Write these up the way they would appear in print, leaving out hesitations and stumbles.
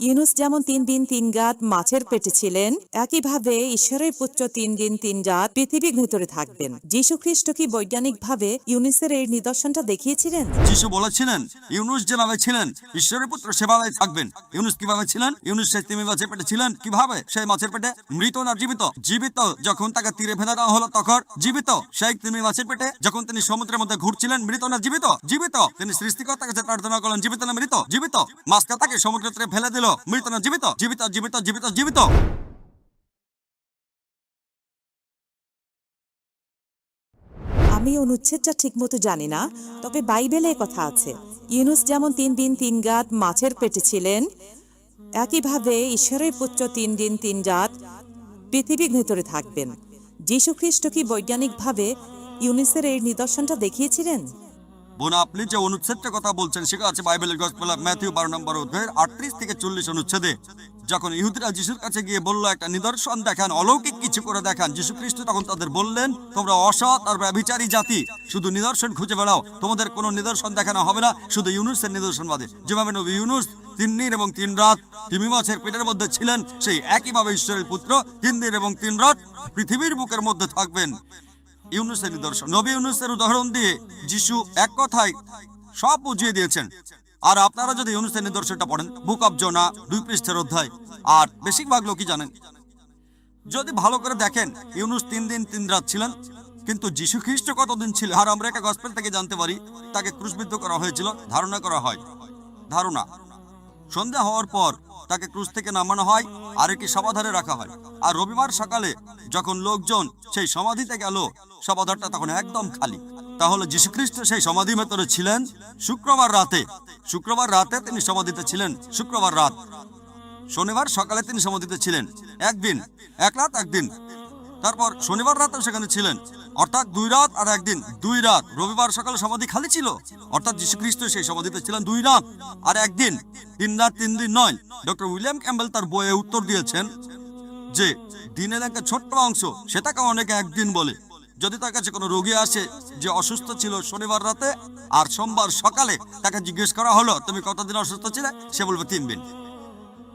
ইউনুস যেমন 3 দিন 3 রাত মাছের পেটে ছিলেন, একইভাবে ঈশ্বরের পুত্র 3 দিন 3 রাত পৃথিবীর ভেতরে থাকবেন। যীশু খ্রিস্ট কি বৈজ্ঞানিকভাবে ইউনুসের এই নিদর্শনটা দেখিয়েছিলেন? যিশু বলেছিলেন ইউনুস যেভাবে ছিলেন ঈশ্বরের পুত্র সেভাবে থাকবেন। ইউনুস কিভাবে ছিলেন? ইউনুস সেই তিমি মাছের পেটে ছিলেন। কিভাবে? সেই মাছের পেটে মৃত না জীবিত? জীবিত। যখন তাকে তীরে ফেলে দেওয়া হলো তখন জীবিত। সেই তিমি মাছের পেটে যখন তিনি সমুদ্রের মধ্যে ঘুরছিলেন, মৃত না জীবিত? জীবিত। তিনি সৃষ্টিকর্তার কাছে প্রার্থনা করলেন, জীবিত না মৃত? জীবিত। মাছটা তাকে সমুদ্রের তীরে ফেলে দিল, মৃত না জীবিত? জীবিত, জীবিত, জীবিত, জীবিত। আমি অনুচ্ছেদটা ঠিকমতো জানি না, তবে বাইবেলে কথা আছে ইউনুস যেমন 3 দিন 3 রাত মাছের পেটে ছিলেন, একইভাবে ঈশ্বরের পুত্র 3 দিন 3 রাত পৃথিবীর ভেতরে থাকবেন। যীশু খ্রিস্ট কি বৈজ্ঞানিকভাবে ইউনুসের এই নিদর্শনটা দেখিয়েছিলেন? বোন, আপনি যে অনুচ্ছেদটার কথা বলছেন সেটা আছে বাইবেলের গসপেল অফ ম্যাথিউ 12 নম্বর অধ্যায়ের 38 থেকে 40 অনুচ্ছেদে। যখন ইহুদিরা যিশুর কাছে গিয়ে বলল, একটা নিদর্শন দেখান, অলৌকিক কিছু করে দেখান, যিশু খ্রিস্ট তখন তাদের বললেন, তোমরা অসৎ আর ব্যভিচারী জাতি, শুধু নিদর্শন খুঁজে বেড়াও, তোমাদের কোনো নিদর্শন দেখানো হবে না, শুধু ইউনুসের নিদর্শন বাদে। যেভাবে নবী ইউনুস 3 দিন এবং 3 রাত তিমি মাছের পেটের মধ্যে ছিলেন, সেই একইভাবে ঈশ্বরের পুত্র 3 দিন এবং 3 রাত পৃথিবীর বুকের মধ্যে থাকবেন। ইউনুসের নিদর্শন, নবী ইউনুসের উদাহরণ দিয়ে যিশু এক কথায় সব বুঝিয়ে দিয়েছেন। আর আপনারা যদি ইউনুসের নিদর্শনটা পড়েন, বুক অফ জোনা 2 পৃষ্ঠার অধ্যায়, আর বেশিরভাগ লোকই জানেন, যদি ভালো করে দেখেন, ইউনুস 3 দিন 3 রাত ছিলেন, কিন্তু যিশু খ্রিস্ট কতদিন ছিল? আর আমরা একটা গসপেল থেকে জানতে পারি তাকে ক্রুশবিদ্ধ করা হয়েছিল, ধারণা করা হয়, ধারণা সন্ধ্যা হওয়ার পর তাকে ক্রুশ থেকে নামানো হয় আর একটি সমাধারে রাখা হয়। আর রবিবার সকালে যখন লোকজন সেই সমাধিতে গেল, সমাধারটা তখন একদম খালি। তাহলে যীশুখ্রিস্ট সেই সমাধি ভেতরে ছিলেন শুক্রবার রাতে। শুক্রবার রাতে তিনি সমাধিতে ছিলেন, শুক্রবার রাত। শনিবার সকালে তিনি সমাধিতে ছিলেন, একদিন, এক রাত, একদিন। তারপর শনিবার রাতেও সেখানে ছিলেন, অর্থাৎ 2 রাত আর একদিন, 2 রাত। রবিবার সকালে সমাধি খালি ছিল, অর্থাৎ যীশুখ্রিস্ট সেই সমাধিতে ছিলেন 2 রাত আর একদিন, 3 রাত 3 দিন নয়। ডক্টর উইলিয়াম ক্যাম্বেল তার বইয়ে উত্তর দিয়েছেন যে দিনের একটা ছোট্ট অংশ, সেটাকে অনেকে একদিন বলে। যদি তার কাছে কোনো রোগী আসে যে অসুস্থ ছিল শনিবার রাতে, আর সোমবার সকালে তাকে জিজ্ঞেস করা হলো তুমি কতদিন অসুস্থ ছিলে, সে বলবে 3 দিন।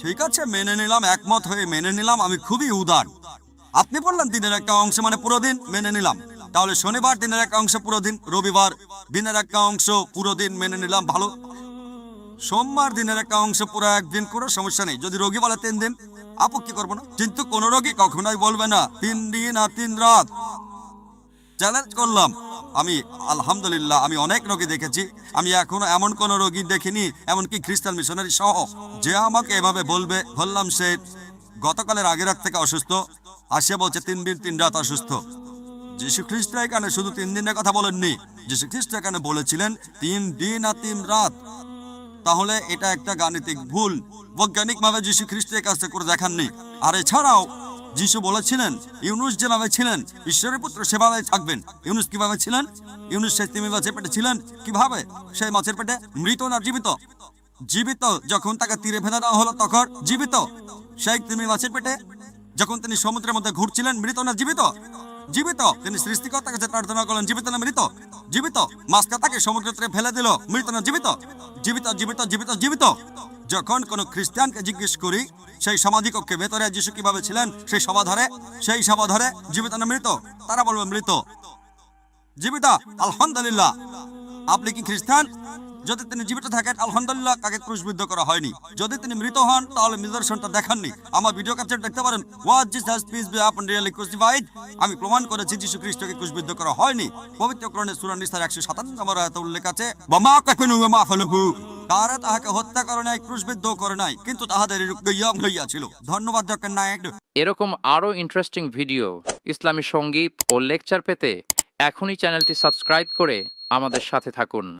ঠিক আছে, মেনে নিলাম, একমত হয়ে মেনে নিলাম, আমি খুবই উদার। আপনি বললেন দিনের একটা অংশ মানে পুরো দিন, মেনে নিলাম। তাহলে শনিবার দিনের একটা অংশ পুরো দিন, রবিবার দিনের একটা অংশ পুরো দিন, মেনে নিলাম, ভালো। সোমবার দিনের একটা অংশ পুরো একদিন, কোনো সমস্যা নেই। যদি রোগী বলে 3 দিন, আপত্তি করবো না। কিন্তু কোন রোগী কখনোই বলবে না 3 দিন আর 3 রাত। চ্যালেঞ্জ করলাম। আমি আলহামদুলিল্লাহ আমি অনেক রোগী দেখেছি, আমি এখনো এমন কোন রোগী দেখিনি, এমনকি খ্রিস্টান মিশনারি সহ, যে আমাকে এভাবে বলবে। বললাম সে গতকালের আগের রাত থেকে অসুস্থ, আসিয়া বলছে 3 দিন 3 রাত অসুস্থ। যীশু খ্রিস্ট এখানে শুধু 3 দিনের কথা বলেননি, যীশু খ্রিস্ট এখানে বলেছিলেন 3 দিন আর 3 রাত। তাহলে এটা একটা গাণিতিক ভুল, বৈজ্ঞানিকভাবে যীশু খ্রিস্টের কাছে করে দেখাননি। আর এছাড়াও যিশু বলেছিলেন ইউনুস যেভাবে ছিলেন ঈশ্বরের পুত্র সেভাবে থাকবেন। ইউনুস কিভাবে ছিলেন? ইউনুস সেই তিমি মাছের পেটে ছিলেন। কিভাবে? সেই মাছের পেটে মৃত না জীবিত? জীবিত। যখন তাকে তীরে ফেলে দেওয়া হলো তখন জীবিত। সেই তিমি মাছের পেটে যখন তিনি সমুদ্রের মধ্যে ঘুরছিলেন, মৃত না জীবিত? জীবিত। তিনি সৃষ্টিকর্তার কাছে প্রার্থনা করলেন, জীবিত না মৃত? জীবিত। মাছটা তাকে সমুদ্রের তীরে ফেলে দিল, মৃত না জীবিত? জীবিত, জীবিত, জীবিত, জীবিত। যখন কোনো খ্রিস্টানকে জিজ্ঞেস করি সেই সমাধি কক্ষে ভেতরে যিশু কিভাবে ছিলেন, সেই সমাধারে জীবিত না মৃত, তারা বলবে মৃত। জীবিত, আলহামদুলিল্লাহ। আপনি কি খ্রিস্টান? যদি তিনি জীবিত থাকেন আলহামদুলিল্লাহ, তাকে ক্রুশবিদ্ধ করা হয়নি। যদি তিনি মৃত হন তাহলে নিদর্শনটা দেখাননি। আমার ভিডিও ক্যাপচার দেখতে পারেন, was Jesus peace be upon really crucified. আমি প্রমাণ করেছি যিশু খ্রিস্টকে ক্রুশবিদ্ধ করা হয়নি। পবিত্র কোরআনে সূরা নিসার 157 নম্বর আয়াতে উল্লেখ আছে, ওয়া মা কাফানু ওয়া মা ফালুহু, তারা তাহাকে হত্যা করে নাই, ক্রুশবিদ্ধ করে নাই, কিন্তু তাহাদের হৃদয় হইয়াছিল। ধন্যবাদ ডক্টর নায়ক। এরকম আরও ইন্টারেস্টিং ভিডিও, ইসলামী সঙ্গীত ও লেকচার পেতে এখনই চ্যানেলটি সাবস্ক্রাইব করে আমাদের সাথে থাকুন।